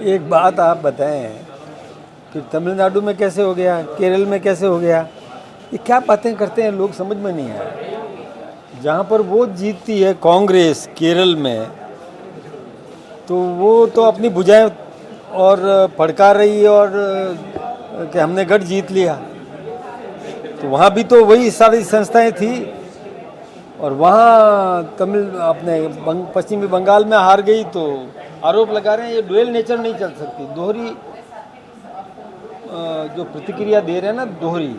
एक बात आप बताएं कि तमिलनाडु में कैसे हो गया, केरल में कैसे हो गया, ये क्या बातें करते हैं लोग, समझ में नहीं आया। जहाँ पर वो जीतती है कांग्रेस केरल में, तो वो तो अपनी भुजाएं और फड़का रही है और कि हमने गढ़ जीत लिया। तो वहाँ भी तो वही सारी संस्थाएं थी और वहाँ अपने पश्चिमी बंगाल में हार गई, तो आरोप लगा रहे हैं ये डुअल नेचर नहीं चल सकती, दोहरी जो प्रतिक्रिया दे रहे हैं ना, दोहरी।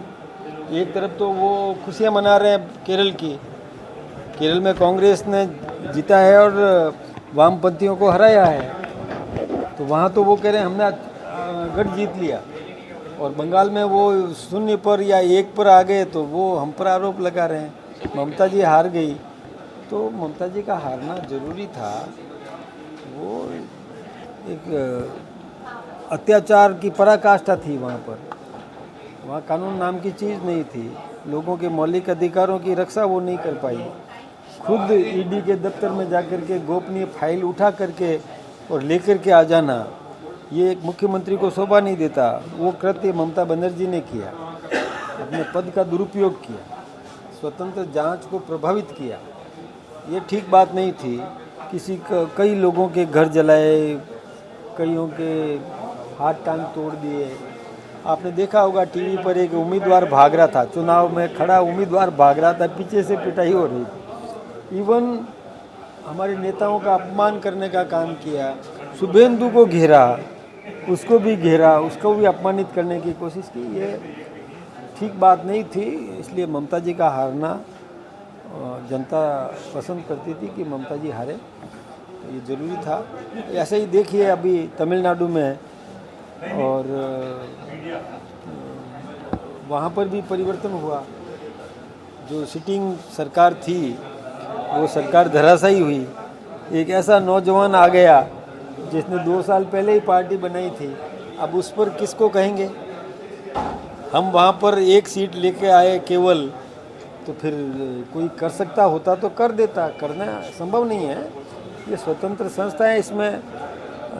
एक तरफ तो वो खुशियाँ मना रहे हैं केरल में कांग्रेस ने जीता है और वामपंथियों को हराया है, तो वहाँ तो वो कह रहे हैं हमने गढ़ जीत लिया, और बंगाल में वो 0 पर या 1 पर आ गए, तो वो हम पर आरोप लगा रहे हैं ममता जी हार गई। तो ममता जी का हारना जरूरी था। वो एक अत्याचार की पराकाष्ठा थी वहाँ पर। वहाँ कानून नाम की चीज़ नहीं थी, लोगों के मौलिक अधिकारों की रक्षा वो नहीं कर पाई। खुद ईडी के दफ्तर में जाकर के गोपनीय फाइल उठा करके और लेकर के आ जाना, ये एक मुख्यमंत्री को शोभा नहीं देता। वो कृत्य ममता बनर्जी ने किया, अपने पद का दुरुपयोग किया, स्वतंत्र जांच को प्रभावित किया। ये ठीक बात नहीं थी। कई लोगों के घर जलाए, कईयों के हाथ टांग तोड़ दिए। आपने देखा होगा टीवी पर एक उम्मीदवार भाग रहा था, चुनाव में खड़ा उम्मीदवार भाग रहा था, पीछे से पिटाई हो रही थी। इवन हमारे नेताओं का अपमान करने का काम किया, शुभेंदु को घेरा, उसको भी घेरा, उसको भी अपमानित करने की कोशिश की। ये ठीक बात नहीं थी। इसलिए ममता जी का हारना जनता पसंद करती थी कि ममता जी हारे, तो ये ज़रूरी था। ऐसे ही देखिए अभी तमिलनाडु में, और वहाँ पर भी परिवर्तन हुआ। जो सिटिंग सरकार थी वो सरकार धराशायी हुई। एक ऐसा नौजवान आ गया जिसने 2 साल पहले ही पार्टी बनाई थी, अब उस पर किसको कहेंगे। हम वहाँ पर 1 सीट लेके आए केवल, तो फिर कोई कर सकता होता तो कर देता, करना संभव नहीं है। ये स्वतंत्र संस्था है, इसमें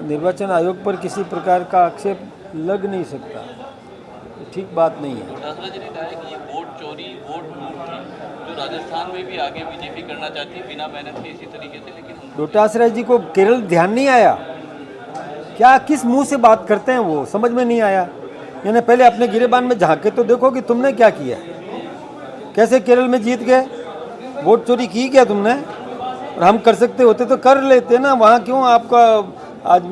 निर्वाचन आयोग पर किसी प्रकार का आक्षेप लग नहीं सकता, ये ठीक बात नहीं है। डोटासरा जी ने कहा है कि ये वोट चोरी, वोट लूट थी, जो राजस्थान में भी आगे बीजेपी करना चाहती है बिना मेहनत के इसी तरीके से, लेकिन डोटासरा जी को केरल ध्यान नहीं आया क्या? किस मुंह से बात करते हैं वो, समझ में नहीं आया। यानी पहले अपने गिरेबान में झांक के तो देखो कि तुमने क्या किया, कैसे केरल में जीत गए। वोट चोरी की क्या तुमने? और हम कर सकते होते तो कर लेते ना, वहाँ क्यों आपका आज